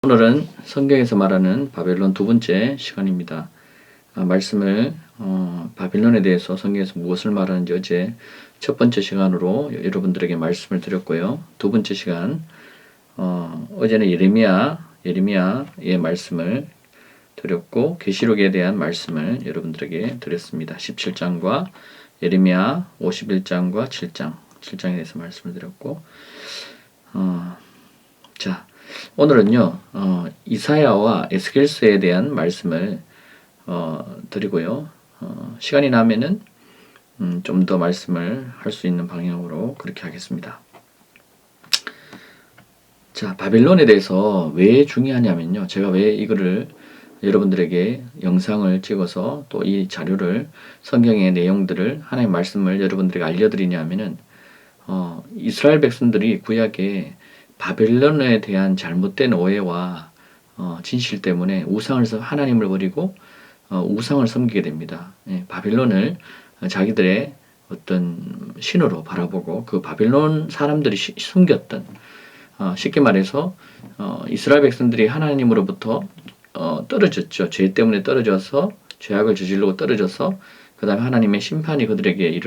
오늘은 성경에서 말하는 바벨론 두 번째 시간입니다. 말씀을 바벨론에 대해서 성경에서 무엇을 말하는지 어제 첫 번째 시간으로 여러분들에게 말씀을 드렸고요. 두 번째 시간 어제는 예레미야의 말씀을 드렸고 계시록에 대한 말씀을 여러분들에게 드렸습니다. 17장과 예레미야 51장과 7장에 대해서 말씀을 드렸고 자, 오늘은요, 이사야와 에스겔서에 대한 말씀을 드리고요. 시간이 나면은 좀 더 말씀을 할 수 있는 방향으로 그렇게 하겠습니다. 자, 바벨론에 대해서 왜 중요하냐면요. 제가 왜 이거를 여러분들에게 영상을 찍어서 또 이 자료를 성경의 내용들을 하나님의 말씀을 여러분들에게 알려드리냐면은 이스라엘 백성들이 구약에 바벨론에 대한 잘못된 오해와 진실 때문에 하나님을 버리고 우상을 섬기게 됩니다. 바벨론을 자기들의 어떤 신으로 바라보고 그 바벨론 사람들이 숨겼던 쉽게 말해서 이스라엘 백성들이 하나님으로부터 떨어졌죠. 죄 때문에 떨어져서 죄악을 저지르고 떨어져서 그 다음에 하나님의 심판이 그들에게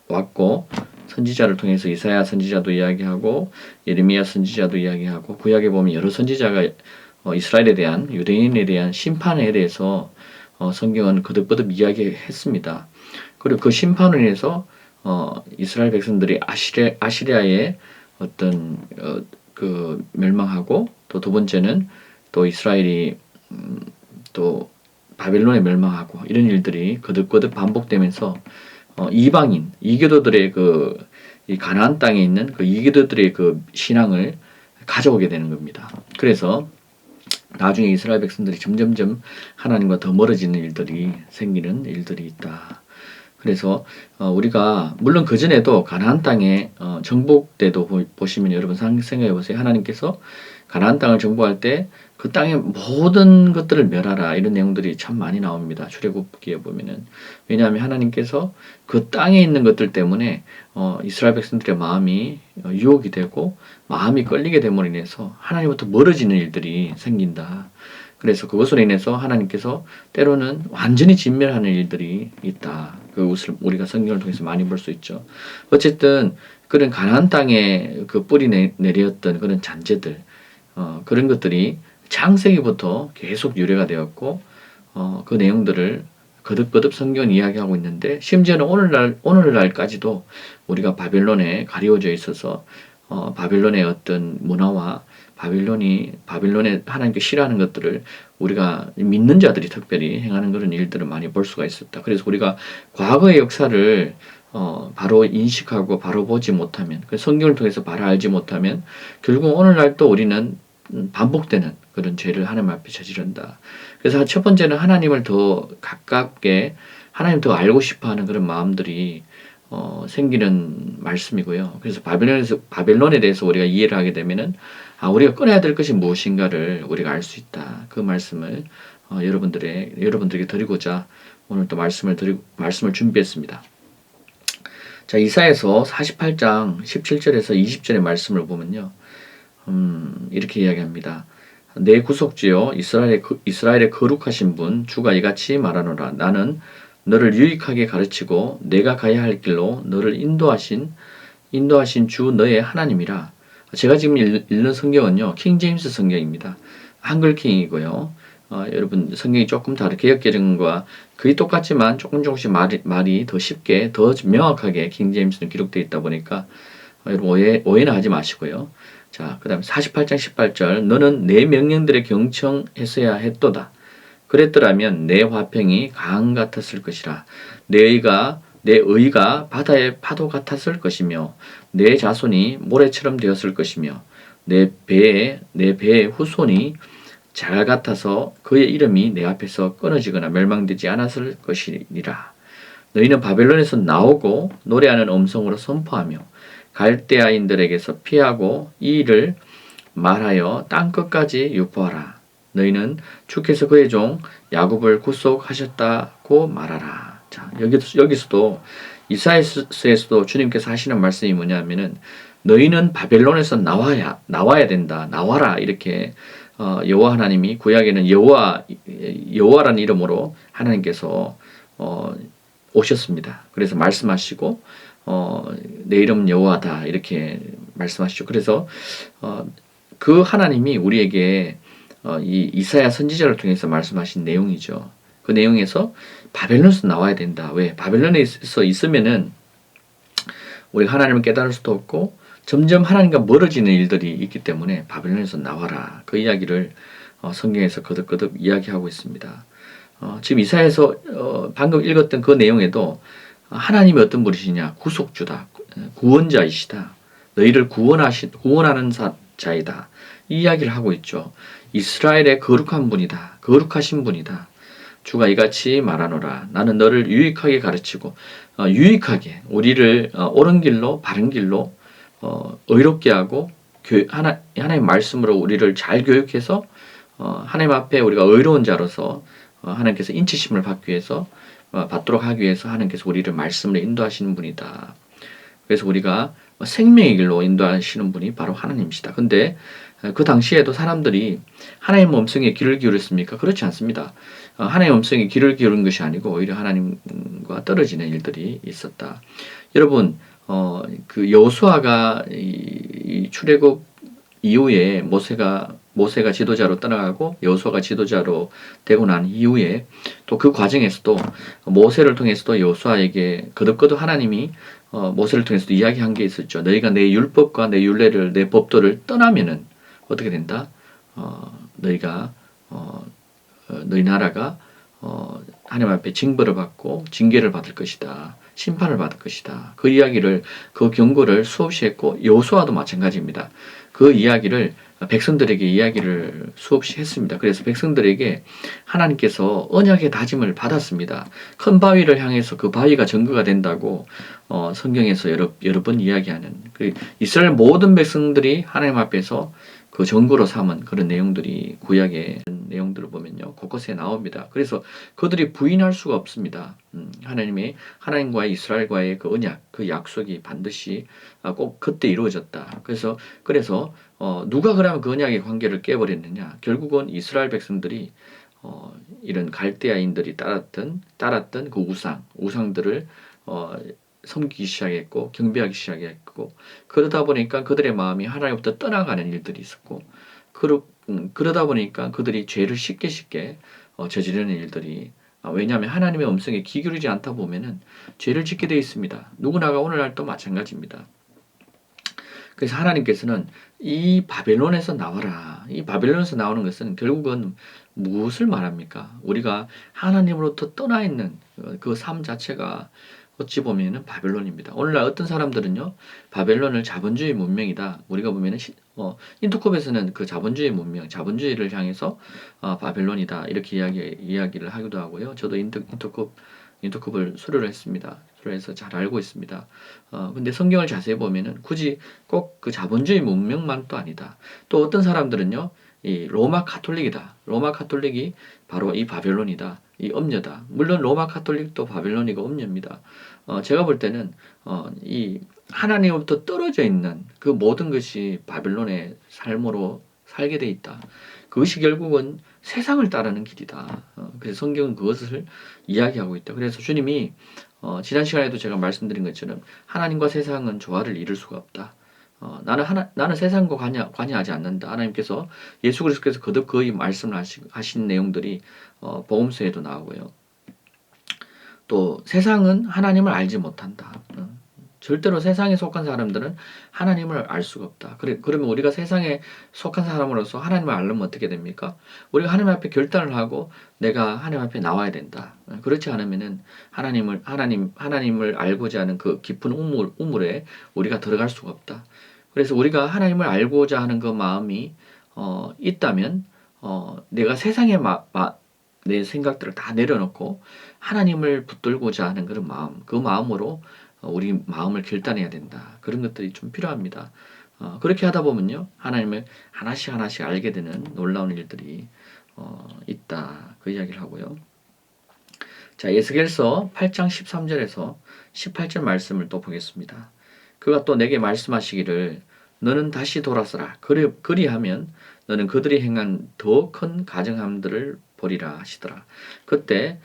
왔고 선지자를 통해서 이사야 선지자도 이야기하고 예레미야 선지자도 이야기하고 구약에 보면 여러 선지자가 이스라엘에 대한 유대인에 대한 심판에 대해서 성경은 거듭거듭 이야기했습니다. 그리고 그 심판으로 인해서 이스라엘 백성들이 아시리아의 어떤 그 멸망하고 또 두 번째는 또 이스라엘이 또 바벨론에 멸망하고 이런 일들이 거듭거듭 반복되면서 이방인 이교도들의 이 가나안 땅에 있는 그 이교도들의 그 신앙을 가져오게 되는 겁니다. 그래서 나중에 이스라엘 백성들이 점점점 하나님과 더 멀어지는 일들이 생기는 일들이 있다. 그래서 우리가 물론 그 전에도 가나안 땅에 정복 때도 보시면 여러분 생각해 보세요. 하나님께서 가나안 땅을 정복할 때 그 땅의 모든 것들을 멸하라 이런 내용들이 참 많이 나옵니다. 출애굽기에 보면은. 왜냐하면 하나님께서 그 땅에 있는 것들 때문에 이스라엘 백성들의 마음이 유혹이 되고 마음이 끌리게 됨으로 인해서 하나님부터 멀어지는 일들이 생긴다. 그래서 그것으로 인해서 하나님께서 때로는 완전히 진멸하는 일들이 있다. 그것을 우리가 성경을 통해서 많이 볼 수 있죠. 어쨌든 그런 가나안 땅에 그 뿌리 내렸던 그런 잔재들 그런 것들이 창세기부터 계속 유래가 되었고 그 내용들을 거듭거듭 성경은 이야기하고 있는데 심지어는 오늘날까지도 우리가 바벨론에 가리워져 있어서 바벨론의 어떤 문화와 바벨론에 하나님께 싫어하는 것들을 우리가 믿는 자들이 특별히 행하는 그런 일들을 많이 볼 수가 있었다. 그래서 우리가 과거의 역사를 바로 인식하고 바로 보지 못하면 성경을 통해서 바로 알지 못하면 결국 오늘날 또 우리는 반복되는 그런 죄를 하나님 앞에 저지른다. 그래서 첫 번째는 하나님을 더 가깝게 하나님 더 알고 싶어하는 그런 마음들이 생기는 말씀이고요. 그래서 바벨론에 대해서 우리가 이해를 하게 되면은 우리가 꺼내야 될 것이 무엇인가를 우리가 알 수 있다. 그 말씀을 여러분들에게 드리고자 오늘 또 말씀을 준비했습니다. 자, 이사야서 48장 17절에서 20절의 말씀을 보면요. 이렇게 이야기합니다. 내 구속주여 이스라엘의 거룩하신 분 주가 이같이 말하노라. 나는 너를 유익하게 가르치고 내가 가야 할 길로 너를 인도하신 주 너의 하나님이라. 제가 지금 읽는 성경은요. 킹제임스 성경입니다. 한글킹이고요. 여러분 성경이 조금 다르게 개역개정과 거의 똑같지만 조금씩 말이 더 쉽게 더 명확하게 킹제임스는 기록되어 있다 보니까 여러분 오해는 하지 마시고요. 자, 그 다음에 48장 18절 너는 내 명령들에 경청했어야 했도다. 그랬더라면 내 화평이 강 같았을 것이라. 내 의가 바다의 파도 같았을 것이며 내 자손이 모래처럼 되었을 것이며 내 배의 후손이 잘 같아서 그의 이름이 내 앞에서 끊어지거나 멸망되지 않았을 것이니라. 너희는 바벨론에서 나오고 노래하는 음성으로 선포하며 갈대아인들에게서 피하고 이 일을 말하여 땅끝까지 유포하라. 너희는 주께서 그의 종 야곱을 구속하셨다고 말하라. 자, 여기서도 이사야서에서도 주님께서 하시는 말씀이 뭐냐면은 너희는 바벨론에서 나와야 된다. 나와라. 이렇게 여호와 하나님이 구약에는 여호와라는 이름으로 하나님께서 오셨습니다. 그래서 말씀하시고 내 이름은 여호와다 이렇게 말씀하시죠. 그래서 그 하나님이 우리에게 이 이사야 선지자를 통해서 말씀하신 내용이죠. 그 내용에서 바벨론에서 나와야 된다. 왜? 바벨론에서 있으면은 우리가 하나님을 깨달을 수도 없고 점점 하나님과 멀어지는 일들이 있기 때문에 바벨론에서 나와라. 그 이야기를 성경에서 거듭거듭 이야기하고 있습니다. 지금 이사야에서 방금 읽었던 그 내용에도 하나님이 어떤 분이시냐? 구속주다. 구원자이시다. 너희를 구원하는 자이다. 이 이야기를 하고 있죠. 이스라엘의 거룩한 분이다. 거룩하신 분이다. 주가 이같이 말하노라. 나는 너를 유익하게 가르치고 유익하게 우리를 옳은 길로 바른 길로 의롭게 하고 하나님의 말씀으로 우리를 잘 교육해서 하나님 앞에 우리가 의로운 자로서 하나님께서 인치심을 받기 위해서 받도록 하기 위해서 하나님께서 우리를 말씀으로 인도하시는 분이다. 그래서 우리가 생명의 길로 인도하시는 분이 바로 하나님이시다. 근데 그 당시에도 사람들이 하나님 음성에 귀를 기울였습니까? 그렇지 않습니다. 하나님 음성에 귀를 기울인 것이 아니고 오히려 하나님과 떨어지는 일들이 있었다. 여러분, 그 여호수아가 이 출애굽 이후에 모세가 지도자로 떠나가고 여호수아가 지도자로 되고 난 이후에 또 그 과정에서도 모세를 통해서도 여호수아에게 거듭거듭 하나님이 모세를 통해서도 이야기한 게 있었죠. 너희가 내 율법과 내 율례를 내 법도를 떠나면은 어떻게 된다? 너희 나라가 하나님 앞에 징벌을 받고 징계를 받을 것이다. 심판을 받을 것이다. 그 이야기를 그 경고를 수없이 했고 여호수아도 마찬가지입니다. 그 이야기를 백성들에게 이야기를 수없이 했습니다. 그래서 백성들에게 하나님께서 언약의 다짐을 받았습니다. 큰 바위를 향해서 그 바위가 증거가 된다고 성경에서 여러 번 이야기하는 그 이스라엘 모든 백성들이 하나님 앞에서 그 전구로 삼은 그런 내용들이 구약의 내용들을 보면요 곳곳에 나옵니다. 그래서 그들이 부인할 수가 없습니다. 하나님과의 이스라엘과의 그 언약, 그 약속이 반드시 꼭 그때 이루어졌다. 그래서 누가 그러면 그 언약의 관계를 깨버렸느냐? 결국은 이스라엘 백성들이 이런 갈대아인들이 따랐던 그 우상들을 섬기기 시작했고 경배하기 시작했고 그러다 보니까 그들의 마음이 하나님부터 떠나가는 일들이 있었고 그러다 보니까 그들이 죄를 쉽게 저지르는 일들이 왜냐하면 하나님의 음성에 귀 기울이지 않다 보면은 죄를 짓게 되어 있습니다. 누구나가 오늘날도 마찬가지입니다. 그래서 하나님께서는 이 바벨론에서 나와라. 이 바벨론에서 나오는 것은 결국은 무엇을 말합니까? 우리가 하나님으로부터 떠나 있는 그 삶 자체가 어찌 보면은 바벨론입니다. 오늘날 어떤 사람들은요, 바벨론을 자본주의 문명이다. 우리가 보면은 인터컵에서는 그 자본주의 문명, 자본주의를 향해서 바벨론이다 이렇게 이야기를 하기도 하고요. 저도 인터컵을 수료를 했습니다. 수료해서 잘 알고 있습니다. 근데 성경을 자세히 보면은 굳이 꼭 그 자본주의 문명만 또 아니다. 또 어떤 사람들은요, 이 로마 카톨릭이다. 로마 카톨릭이 바로 이 바벨론이다. 이 엄녀다. 물론 로마 카톨릭도 바벨론이고 엄녀입니다. 제가 볼 때는 이 하나님으로부터 떨어져 있는 그 모든 것이 바벨론의 삶으로 살게 돼 있다. 그것이 결국은 세상을 따르는 길이다. 그래서 성경은 그것을 이야기하고 있다. 그래서 주님이 지난 시간에도 제가 말씀드린 것처럼 하나님과 세상은 조화를 이룰 수가 없다. 나는 세상과 관여하지 않는다. 하나님께서 예수 그리스도께서 거듭 거의 말씀을 하신 내용들이 복음서에도 나오고요. 또 세상은 하나님을 알지 못한다. 절대로 세상에 속한 사람들은 하나님을 알 수가 없다. 그러면 우리가 세상에 속한 사람으로서 하나님을 알려면 어떻게 됩니까? 우리가 하나님 앞에 결단을 하고 내가 하나님 앞에 나와야 된다. 그렇지 않으면은 하나님을 알고자 하는 그 깊은 우물에 우리가 들어갈 수가 없다. 그래서 우리가 하나님을 알고자 하는 그 마음이 있다면 내가 세상에 내 생각들을 다 내려놓고 하나님을 붙들고자 하는 그런 마음, 그 마음으로 우리 마음을 결단해야 된다. 그런 것들이 좀 필요합니다. 그렇게 하다 보면요, 하나님을 하나씩 알게 되는 놀라운 일들이 있다. 그 이야기를 하고요. 자, 에스겔서 8장 13절에서 18절 말씀을 또 보겠습니다. 그가 또 내게 말씀하시기를 너는 다시 돌아서라. 그리하면 너는 그들이 행한 더 큰 가증함들을 보리라 하시더라. 그때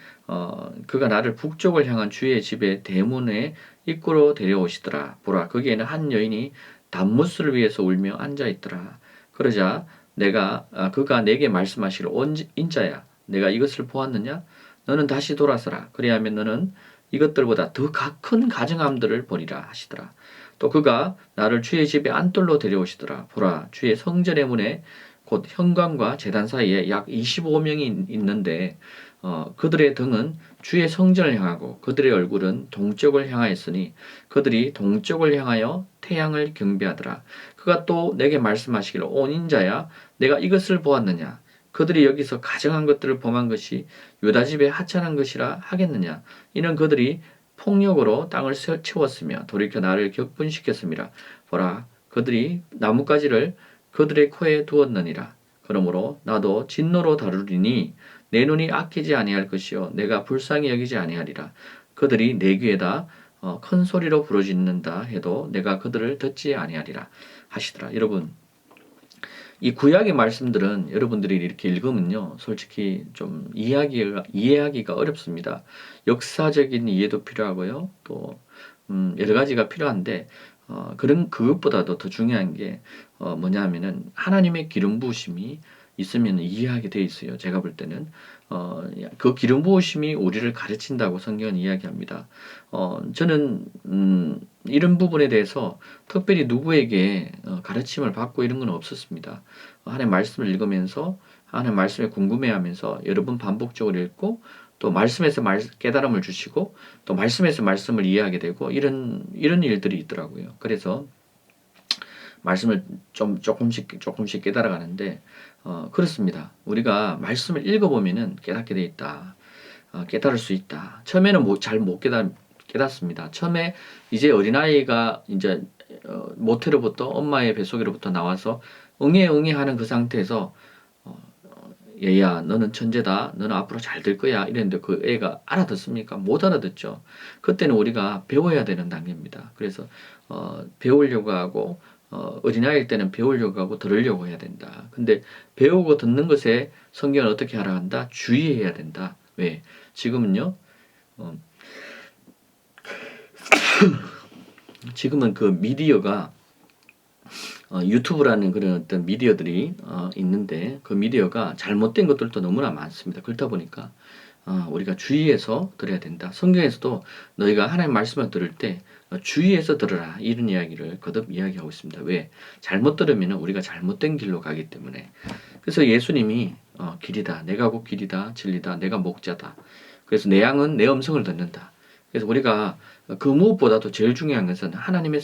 그가 나를 북쪽을 향한 주의 집의 대문에 입구로 데려오시더라. 보라, 거기에는 한 여인이 단무스를 위해서 울며 앉아 있더라. 그러자 그가 내게 말씀하시기를 인자야, 내가 이것을 보았느냐? 너는 다시 돌아서라. 그리하면 너는 이것들보다 더 큰 가증함들을 보리라 하시더라. 또 그가 나를 주의 집에 안뜰로 데려오시더라. 보라, 주의 성전의 문에 곧 현관과 제단 사이에 약 25명이 있는데 그들의 등은 주의 성전을 향하고 그들의 얼굴은 동쪽을 향하였으니 그들이 동쪽을 향하여 태양을 경배하더라. 그가 또 내게 말씀하시기를 온 인자야, 내가 이것을 보았느냐? 그들이 여기서 가증한 것들을 범한 것이 유다 집에 하찮은 것이라 하겠느냐? 이는 그들이 폭력으로 땅을 채웠으며 돌이켜 나를 격분시켰음이라. 보라, 그들이 나뭇가지를 그들의 코에 두었느니라. 그러므로 나도 진노로 다루리니 내 눈이 아끼지 아니할 것이요 내가 불쌍히 여기지 아니하리라. 그들이 내 귀에다 큰 소리로 부르짖는다 해도 내가 그들을 듣지 아니하리라 하시더라. 여러분, 이 구약의 말씀들은 여러분들이 이렇게 읽으면요, 솔직히 좀 이해하기가 어렵습니다. 역사적인 이해도 필요하고요, 또 여러 가지가 필요한데 그것보다도 더 중요한 게 뭐냐면은 하나님의 기름 부으심이 있으면 이해하게 돼 있어요. 제가 볼 때는 그 기름 부으심이 우리를 가르친다고 성경은 이야기합니다. 저는 이런 부분에 대해서 특별히 누구에게 가르침을 받고 이런 건 없었습니다. 하나님의 말씀을 읽으면서 하나님의 말씀에 궁금해하면서 여러 번 반복적으로 읽고 또 말씀에서 깨달음을 주시고 또 말씀에서 말씀을 이해하게 되고 이런 일들이 있더라고요. 그래서 말씀을 좀 조금씩 깨달아가는데 그렇습니다. 우리가 말씀을 읽어보면은 깨닫게 돼 있다. 깨달을 수 있다. 처음에는 잘 못 깨닫습니다. 처음에 이제 어린아이가 이제 모태로부터 엄마의 뱃속으로부터 나와서 응애 하는 그 상태에서 얘야, 너는 천재다. 너는 앞으로 잘 될 거야. 이랬는데 그 애가 알아듣습니까? 못 알아듣죠. 그때는 우리가 배워야 되는 단계입니다. 그래서 배우려고 하고 어린아이일 때는 배우려고 하고 들으려고 해야 된다. 근데 배우고 듣는 것에 성경은 어떻게 하라 한다? 주의해야 된다. 왜? 지금은요. 지금은 그 미디어가 유튜브라는 그런 어떤 미디어들이 있는데 그 미디어가 잘못된 것들도 너무나 많습니다. 그렇다 보니까 우리가 주의해서 들어야 된다. 성경에서도 너희가 하나님 말씀을 들을 때 주의해서 들으라, 이런 이야기를 거듭 이야기하고 있습니다. 왜? 잘못 들으면 우리가 잘못된 길로 가기 때문에. 그래서 예수님이 길이다, 내가 곧 길이다, 진리다, 내가 목자다. 그래서 내 양은 내 음성을 듣는다. 그래서 우리가 그 무엇보다도 제일 중요한 것은 하나님의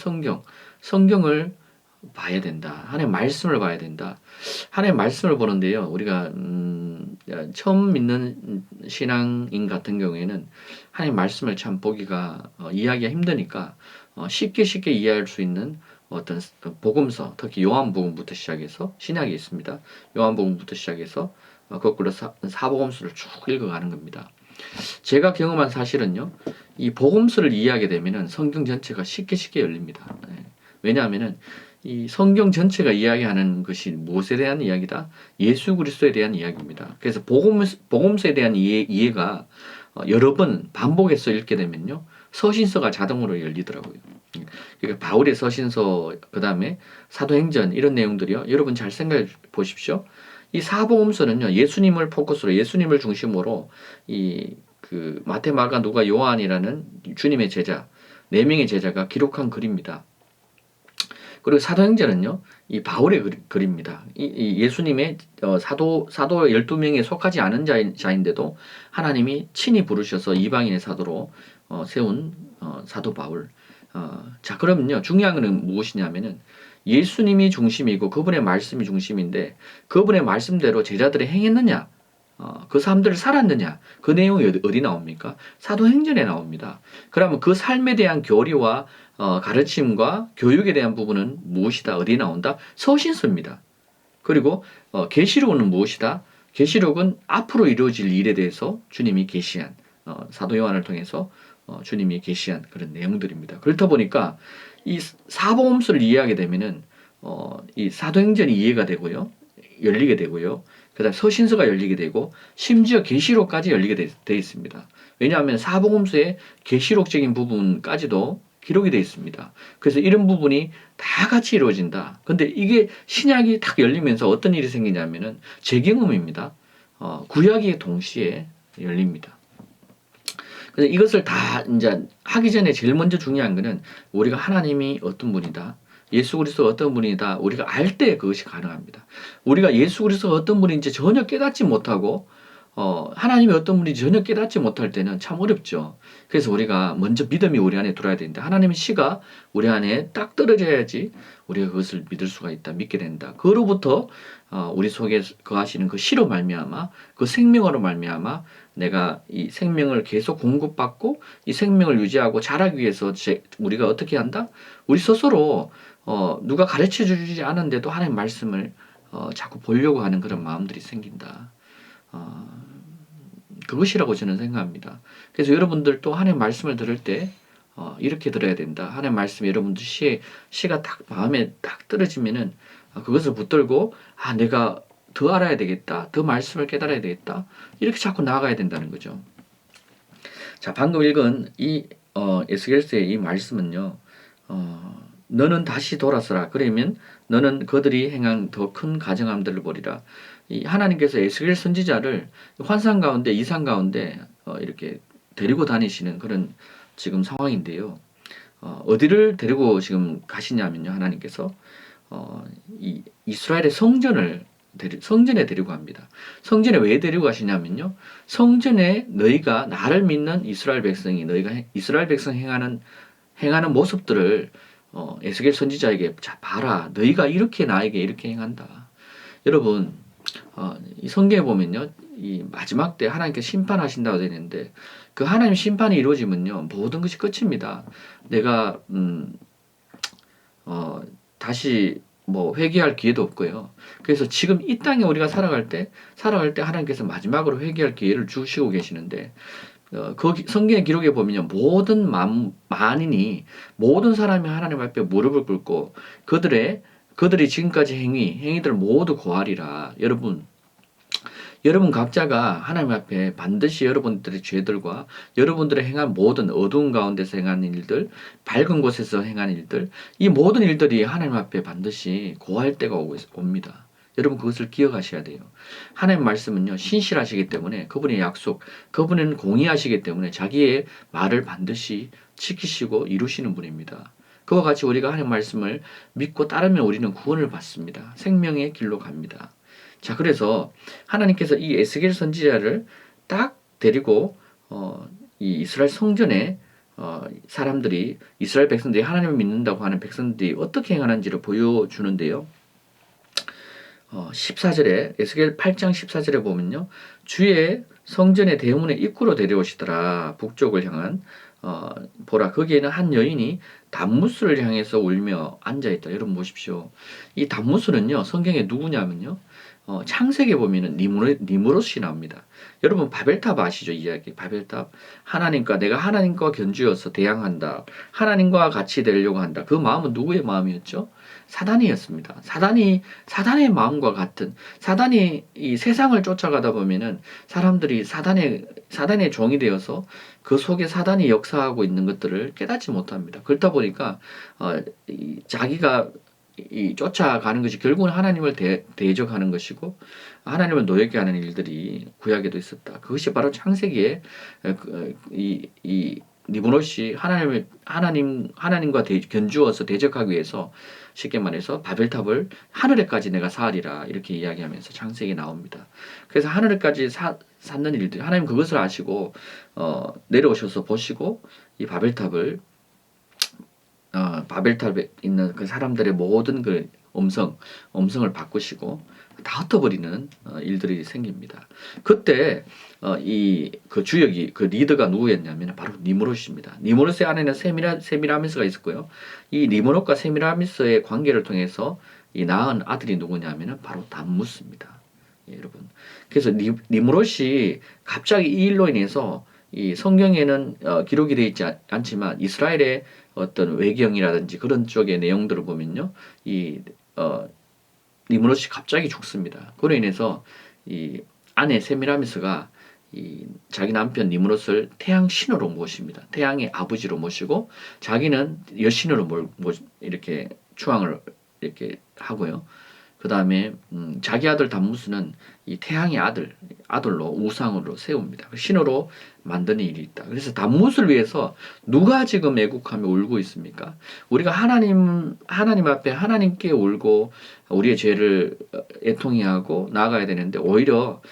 성경을 봐야 된다. 하나님의 말씀을 봐야 된다. 하나님의 말씀을 보는데요, 우리가 처음 믿는 신앙인 같은 경우에는 하나님의 말씀을 참 보기가 이해하기가 힘드니까 쉽게 이해할 수 있는 어떤 복음서, 특히 요한복음부터 시작해서 신약이 있습니다. 요한복음부터 시작해서 거꾸로 사복음서를 쭉 읽어가는 겁니다. 제가 경험한 사실은요, 이 복음서를 이해하게 되면은 성경 전체가 쉽게 열립니다. 왜냐하면은 이 성경 전체가 이야기하는 것이 무엇에 대한 이야기다? 예수 그리스도에 대한 이야기입니다. 그래서 복음서에 대한 이해가 여러 번 반복해서 읽게 되면요, 서신서가 자동으로 열리더라고요. 그러니까 바울의 서신서, 그 다음에 사도행전, 이런 내용들이요, 여러분 잘 생각해 보십시오. 이 사복음서는요, 예수님을 포커스로, 예수님을 중심으로 그 마태, 마가, 누가, 요한이라는 주님의 제자, 4명의 제자가 기록한 글입니다. 그리고 사도행전은요, 이 바울의 글입니다. 이 예수님의 사도 12명에 속하지 않은 자인데도 하나님이 친히 부르셔서 이방인의 사도로 세운 사도 바울. 자, 그러면요, 중요한 것은 무엇이냐면은 예수님이 중심이고 그분의 말씀이 중심인데 그분의 말씀대로 제자들이 행했느냐, 그 사람들을 살았느냐, 그 내용이 어디 나옵니까? 사도행전에 나옵니다. 그러면 그 삶에 대한 교리와 가르침과 교육에 대한 부분은 무엇이다? 어디 나온다? 서신서입니다. 그리고 계시록은 무엇이다? 계시록은 앞으로 이루어질 일에 대해서 주님이 계시한 사도 요한을 통해서 주님이 계시한 그런 내용들입니다. 그렇다 보니까 이 사복음서를 이해하게 되면은 이 사도행전이 이해가 되고요, 열리게 되고요. 그다음 서신서가 열리게 되고 심지어 계시록까지 열리게 돼 있습니다. 왜냐하면 사복음서의 계시록적인 부분까지도 기록이 되어 있습니다. 그래서 이런 부분이 다 같이 이루어진다. 근데 이게 신약이 딱 열리면서 어떤 일이 생기냐면은 제 경험입니다. 구약이 동시에 열립니다. 그래서 이것을 다 이제 하기 전에 제일 먼저 중요한 거는 우리가 하나님이 어떤 분이다. 예수 그리스도가 어떤 분이다. 우리가 알 때 그것이 가능합니다. 우리가 예수 그리스도가 어떤 분인지 전혀 깨닫지 못하고 하나님이 어떤 분인지 전혀 깨닫지 못할 때는 참 어렵죠. 그래서 우리가 먼저 믿음이 우리 안에 들어야 되는데 하나님의 시가 우리 안에 딱 떨어져야지 우리가 그것을 믿을 수가 있다. 믿게 된다. 그로부터 우리 속에 거하시는 그 시로 말미암아 그 생명으로 말미암아 내가 이 생명을 계속 공급받고 이 생명을 유지하고 자라기 위해서 우리가 어떻게 한다? 우리 스스로 누가 가르쳐 주지 않은데도 하나님 말씀을 자꾸 보려고 하는 그런 마음들이 생긴다. 그것이라고 저는 생각합니다. 그래서 여러분들도 하나님 말씀을 들을 때 이렇게 들어야 된다. 하나님 말씀 여러분들 시가 딱 마음에 딱 떨어지면은 그것을 붙들고 내가 더 알아야 되겠다. 더 말씀을 깨달아야 되겠다. 이렇게 자꾸 나아가야 된다는 거죠. 자, 방금 읽은 이 에스겔서의 이 말씀은요. 너는 다시 돌아서라. 그러면 너는 그들이 행한 더 큰 가증함들을 보리라. 이 하나님께서 에스겔 선지자를 환상 가운데 이상 가운데 이렇게 데리고 다니시는 그런 지금 상황인데요. 어디를 데리고 지금 가시냐면요. 하나님께서 이 이스라엘의 성전에 데리고 갑니다. 성전에 왜 데리고 가시냐면요. 성전에 너희가 나를 믿는 이스라엘 백성이 너희가 이스라엘 백성 행하는 모습들을 에스겔 선지자에게 자 봐라. 너희가 이렇게 나에게 이렇게 행한다. 여러분 이 성경에 보면요. 이 마지막 때 하나님께서 심판하신다고 되어 있는데 그 하나님 심판이 이루어지면요. 모든 것이 끝입니다. 내가 다시 뭐 회개할 기회도 없고요. 그래서 지금 이 땅에 우리가 살아갈 때 하나님께서 마지막으로 회개할 기회를 주시고 계시는데 거기 성경의 기록에 보면요. 모든 만인이 모든 사람이 하나님 앞에 무릎을 꿇고 그들이 지금까지 행위들 모두 고하리라. 여러분 각자가 하나님 앞에 반드시 여러분들의 죄들과 여러분들의 행한 모든 어두운 가운데서 행한 일들, 밝은 곳에서 행한 일들, 이 모든 일들이 하나님 앞에 반드시 고할 때가 옵니다. 여러분 그것을 기억하셔야 돼요. 하나님 말씀은요 신실하시기 때문에 그분의 약속, 그분은 공의하시기 때문에 자기의 말을 반드시 지키시고 이루시는 분입니다. 그와 같이 우리가 하나님 말씀을 믿고 따르면 우리는 구원을 받습니다. 생명의 길로 갑니다. 자, 그래서 하나님께서 이 에스겔 선지자를 딱 데리고 이 이스라엘 성전에 사람들이 이스라엘 백성들이 하나님을 믿는다고 하는 백성들이 어떻게 행하는지를 보여주는데요. 14절에 에스겔 8장 14절에 보면요. 주의 성전의 대문의 입구로 데려오시더라. 북쪽을 향한 보라 거기에는 한 여인이 단무스를 향해서 울며 앉아있다. 여러분 보십시오. 이 단무스는요. 성경에 누구냐면요. 창세기에 보면은 니무롯이 나옵니다. 여러분 바벨탑 아시죠? 이야기 바벨탑. 내가 하나님과 견주어서 대항한다. 하나님과 같이 되려고 한다. 그 마음은 누구의 마음이었죠? 사단이었습니다. 사단의 마음과 같은 사단이 이 세상을 쫓아가다 보면은 사람들이 사단의 종이 되어서 그 속에 사단이 역사하고 있는 것들을 깨닫지 못합니다. 그렇다 보니까 자기가 쫓아가는 것이 결국은 하나님을 대적하는 것이고 하나님을 노엽게 하는 일들이 구약에도 있었다. 그것이 바로 창세기에 이 니브롯이 하나님과 견주어서 대적하기 위해서 쉽게 말해서 바벨탑을 하늘에까지 내가 쌓으리라 이렇게 이야기하면서 창세기에 나옵니다. 그래서 하늘에까지 쌓는 일들 하나님 그것을 아시고 내려오셔서 보시고 이 바벨탑에 있는 그 사람들의 모든 그 음성을 바꾸시고 다 흩어버리는 일들이 생깁니다. 그때 그 주역이 그 리더가 누구였냐면 바로 니무롯입니다. 니무롯의 안에는 세미라미스가 있었고요. 이 니무롯과 세미라미스의 관계를 통해서 이 낳은 아들이 누구냐면 바로 단무스입니다. 예, 여러분. 그래서 니무롯이 갑자기 이 일로 인해서 이 성경에는 기록이 되어 있지 않지만 이스라엘의 어떤 외경이라든지 그런 쪽의 내용들을 보면요, 이 니므롯이 갑자기 죽습니다. 그로 인해서 이 아내 세미라미스가 이 자기 남편 니므롯을 태양 신으로 모십니다. 태양의 아버지로 모시고 자기는 여신으로 이렇게 추앙을 이렇게 하고요. 그 다음에 자기 아들 담무스는 이 태양의 아들로 우상으로 세웁니다. 신으로 만드는 일이 있다. 그래서 담무스를 위해서 누가 지금 애국하며 울고 있습니까? 우리가 하나님 앞에 하나님께 울고 우리의 죄를 애통해하고 나아가야 되는데 오히려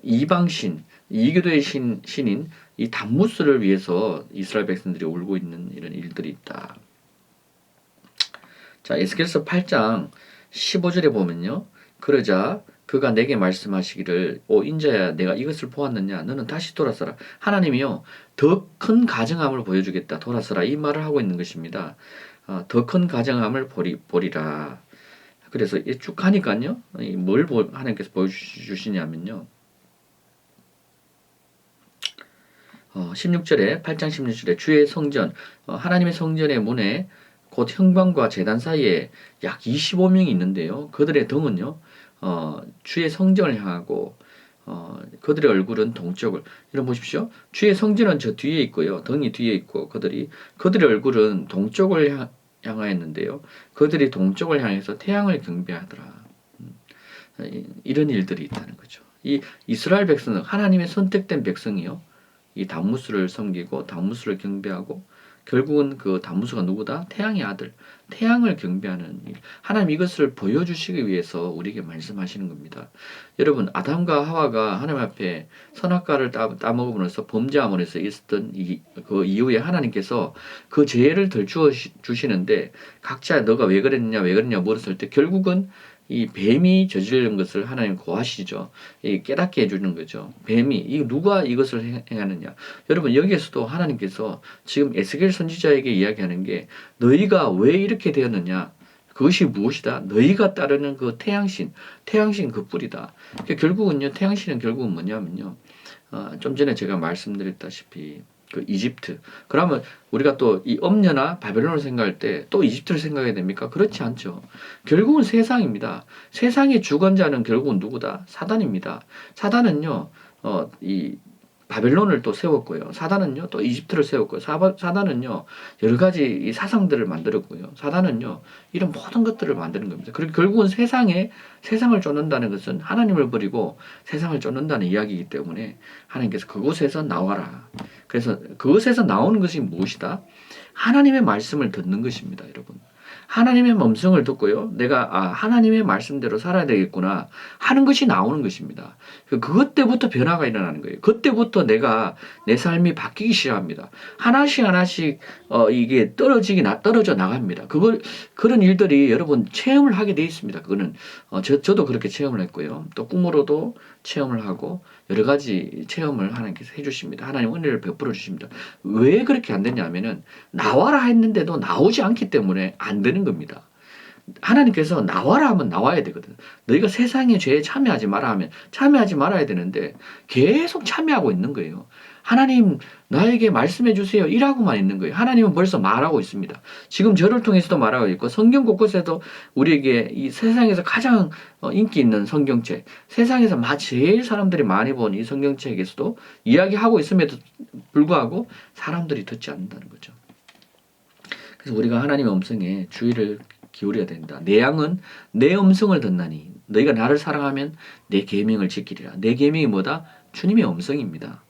이방신, 이교도의 신인 이 담무스를 위해서 이스라엘 백성들이 울고 있는 이런 일들이 있다. 자, 에스겔서 8장 15절에 보면요. 그러자 그가 내게 말씀하시기를 인자야 내가 이것을 보았느냐 너는 다시 돌아서라. 하나님이요 더 큰 가증함을 보여주겠다. 돌아서라. 이 말을 하고 있는 것입니다. 더 큰 가증함을 보리라. 그래서 쭉 가니까요. 뭘 하나님께서 보여주시냐면요. 16절에 8장 16절에 주의 성전 하나님의 성전의 문에 곧 형방과 제단 사이에 약 25명이 있는데요. 그들의 등은요, 주의 성전을 향하고, 그들의 얼굴은 동쪽을. 이런 보십시오. 주의 성전은 저 뒤에 있고요. 등이 뒤에 있고, 그들의 얼굴은 동쪽을 향하였는데요. 그들이 동쪽을 향해서 태양을 경배하더라. 이런 일들이 있다는 거죠. 이 이스라엘 백성은 하나님의 선택된 백성이요. 이 담무스를 섬기고, 담무스를 경배하고, 결국은 그 담무스가 누구다? 태양의 아들. 태양을 경배하는 일. 하나님 이것을 보여주시기 위해서 우리에게 말씀하시는 겁니다. 여러분, 아담과 하와가 하나님 앞에 선악과를 따먹음으로써 범죄함으로 해서 있었던 그 이후에 하나님께서 그 죄를 덜 주시는데 각자 너가 왜 그랬냐 물었을 때 결국은 이 뱀이 저지른 것을 하나님 고하시죠. 깨닫게 해주는 거죠. 뱀이 누가 이것을 행하느냐. 여러분 여기에서도 하나님께서 지금 에스겔 선지자에게 이야기하는 게 너희가 왜 이렇게 되었느냐. 그것이 무엇이다? 너희가 따르는 그 태양신 그 뿌리다. 그러니까 결국은요. 태양신은 결국은 뭐냐면요. 좀 전에 제가 말씀드렸다시피 그 이집트. 그러면 우리가 또 이 엄녀나 바벨론을 생각할 때 또 이집트를 생각해야 됩니까? 그렇지 않죠. 결국은 세상입니다. 세상의 주관자는 결국은 누구다? 사단입니다. 사단은요, 이 바벨론을 또 세웠고요. 사단은요, 또 이집트를 세웠고요. 사단은요, 여러 가지 이 사상들을 만들었고요. 사단은요, 이런 모든 것들을 만드는 겁니다. 그리고 결국은 세상을 쫓는다는 것은 하나님을 버리고 세상을 쫓는다는 이야기이기 때문에 하나님께서 그곳에서 나와라. 그래서 그것에서 나오는 것이 무엇이다? 하나님의 말씀을 듣는 것입니다, 여러분. 하나님의 음성을 듣고요. 내가 하나님의 말씀대로 살아야 되겠구나 하는 것이 나오는 것입니다. 그것 때부터 변화가 일어나는 거예요. 그때부터 내 삶이 바뀌기 시작합니다. 하나씩 이게 떨어져 나갑니다. 그런 일들이 여러분 체험을 하게 돼 있습니다. 그거는 저도 그렇게 체험을 했고요. 또 꿈으로도 체험을 하고 여러 가지 체험을 하나님께서 해주십니다. 하나님 은혜를 베풀어 주십니다. 왜 그렇게 안 되냐면은 나와라 했는데도 나오지 않기 때문에 안 되는 겁니다. 하나님께서 나와라 하면 나와야 되거든. 너희가 세상의 죄에 참여하지 마라 하면 참여하지 말아야 되는데 계속 참여하고 있는 거예요. 하나님 나에게 말씀해 주세요. 이라고만 있는 거예요. 하나님은 벌써 말하고 있습니다. 지금 저를 통해서도 말하고 있고 성경 곳곳에도 우리에게 이 세상에서 가장 인기 있는 성경책, 세상에서 제일 사람들이 많이 본 이 성경책에서도 이야기하고 있음에도 불구하고 사람들이 듣지 않는다는 거죠. 그래서 우리가 하나님의 음성에 주의를 기울여야 된다. 내 양은 내 음성을 듣나니 너희가 나를 사랑하면 내 계명을 지키리라. 내 계명이 뭐다? 주님의 음성입니다.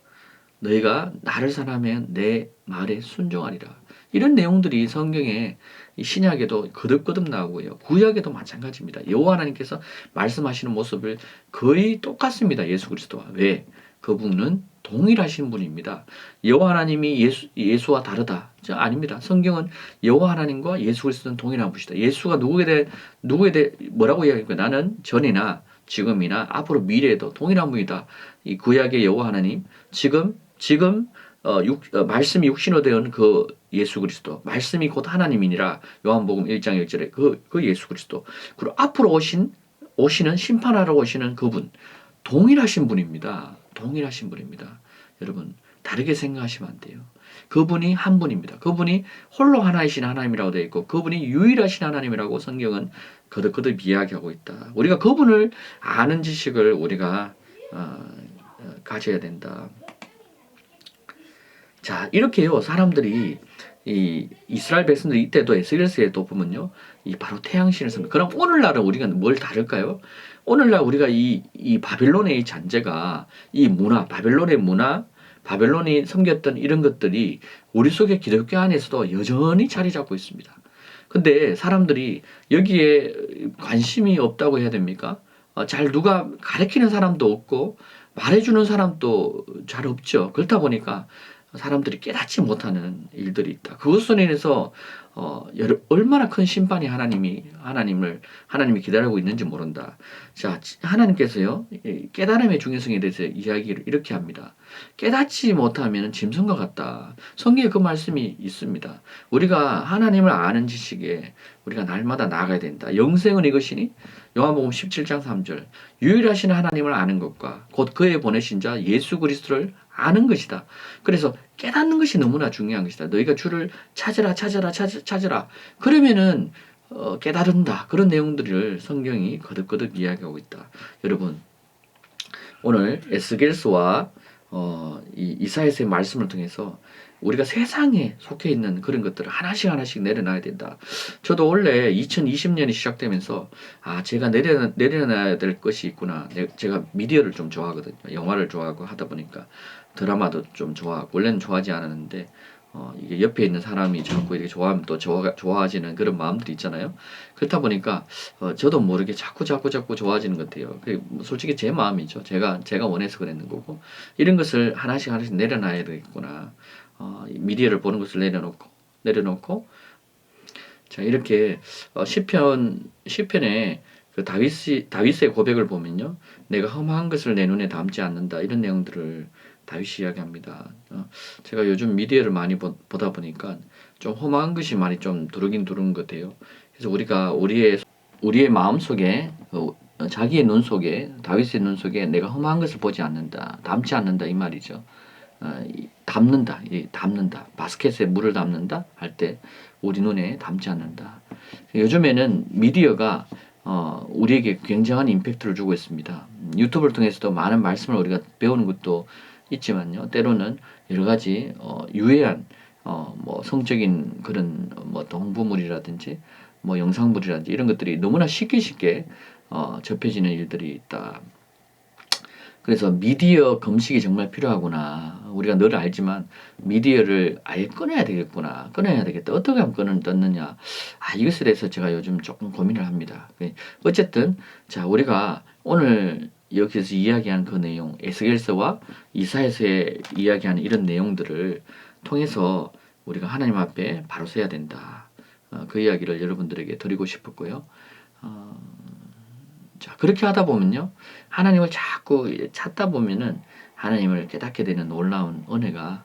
너희가 나를 사랑하면 내 말에 순종하리라. 이런 내용들이 성경에 신약에도 거듭거듭 나오고요. 구약에도 마찬가지입니다. 여호와 하나님께서 말씀하시는 모습을 거의 똑같습니다. 예수 그리스도와. 왜? 그분은 동일하신 분입니다. 여호와 하나님이 예수와 다르다. 아닙니다. 성경은 여호와 하나님과 예수 그리스도는 동일한 분이다. 예수가 누구에 대해 뭐라고 이야기할까요? 나는 전이나 지금이나 앞으로 미래에도 동일한 분이다. 이 구약의 여호와 하나님, 지금 말씀이 육신으로 되은 그 예수 그리스도, 말씀이 곧 하나님이니라. 요한복음 1장 1절에 그 예수 그리스도. 그리고 앞으로 오시는 심판하러 오시는 그분, 동일하신 분입니다. 동일하신 분입니다. 여러분, 다르게 생각하시면 안 돼요. 그분이 한 분입니다. 그분이 홀로 하나이신 하나님이라고 되어 있고 그분이 유일하신 하나님이라고 성경은 거듭거듭 이야기하고 있다. 우리가 그분을 아는 지식을 우리가 가져야 된다. 자, 이렇게요. 사람들이 이 이스라엘 백성들이 이때도 에스겔서에도 보면요. 이 바로 태양신을 섬겨. 그럼 오늘날은 우리가 뭘 다를까요? 오늘날 우리가 이 바벨론의 이 잔재가 이 문화, 바벨론의 문화, 바벨론이 섬겼던 이런 것들이 우리 속의 기독교 안에서도 여전히 자리 잡고 있습니다. 근데 사람들이 여기에 관심이 없다고 해야 됩니까? 잘 누가 가르치는 사람도 없고 말해주는 사람도 잘 없죠. 그렇다 보니까 사람들이 깨닫지 못하는 일들이 있다. 그것으로 인해서 얼마나 큰 심판이 하나님이 기다리고 있는지 모른다. 자, 하나님께서요 깨달음의 중요성에 대해서 이야기를 이렇게 합니다. 깨닫지 못하면 짐승과 같다. 성경에 그 말씀이 있습니다. 우리가 하나님을 아는 지식에 우리가 날마다 나아가야 된다. 영생은 이것이니 요한복음 17장 3절 유일하신 하나님을 아는 것과 곧 그의 보내신 자 예수 그리스도를 아는 것이다. 그래서 깨닫는 것이 너무나 중요한 것이다. 너희가 주를 찾으라. 그러면은 깨달은다. 그런 내용들을 성경이 거듭거듭 이야기하고 있다. 여러분 오늘 에스겔서와 이 이사야서의 말씀을 통해서 우리가 세상에 속해 있는 그런 것들을 하나씩 내려놔야 된다. 저도 원래 2020년이 시작되면서 제가 내려놔야 될 것이 있구나. 제가 미디어를 좀 좋아하거든요. 영화를 좋아하고 하다 보니까 드라마도 좀 좋아하고 원래는 좋아하지 않았는데 이게 옆에 있는 사람이 자꾸 이렇게 좋아하면 또 좋아지는 그런 마음들이 있잖아요. 그렇다 보니까 저도 모르게 자꾸 좋아지는 것 같아요. 솔직히 제 마음이죠. 제가 원해서 그랬는 거고 이런 것을 하나씩 내려놔야 되겠구나. 미디어를 보는 것을 내려놓고 자 이렇게 시편에 그 다윗의 고백을 보면요, 내가 험한 것을 내 눈에 담지 않는다 이런 내용들을 다윗이 이야기합니다. 제가 요즘 미디어를 많이 보다 보니까 좀 험한 것이 많이 좀 두르긴 두른 것 같아요. 그래서 우리가 우리의 마음 속에 자기의 눈 속에 다윗의 눈 속에 내가 험한 것을 보지 않는다, 담지 않는다 이 말이죠. 담는다. 바스켓에 물을 담는다 할 때 우리 눈에 담지 않는다. 요즘에는 미디어가 우리에게 굉장한 임팩트를 주고 있습니다. 유튜브를 통해서도 많은 말씀을 우리가 배우는 것도 있지만요. 때로는 여러 가지 유해한 뭐 성적인 그런 뭐 동부물이라든지 뭐 영상물이라든지 이런 것들이 너무나 쉽게 접해지는 일들이 있다. 그래서 미디어 검식이 정말 필요하구나. 우리가 늘 알지만 미디어를 아예 끊어야 되겠구나. 끊어야 되겠다. 어떻게 하면 끊느냐. 이것에 대해서 제가 요즘 조금 고민을 합니다. 어쨌든 자 우리가 오늘 여기서 이야기한 그 내용 에스겔서와 이사야서에 이야기하는 이런 내용들을 통해서 우리가 하나님 앞에 바로 서야 된다. 그 이야기를 여러분들에게 드리고 싶었고요. 자, 그렇게 하다 보면요. 하나님을 자꾸 찾다 보면은 하나님을 깨닫게 되는 놀라운 은혜가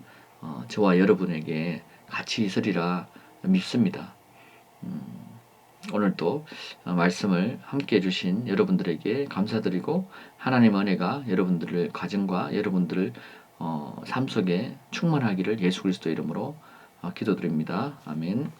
저와 여러분에게 같이 있으리라 믿습니다. 오늘도 말씀을 함께 해주신 여러분들에게 감사드리고 하나님의 은혜가 여러분들의 가정과 여러분들의 삶 속에 충만하기를 예수 그리스도 이름으로 기도드립니다. 아멘.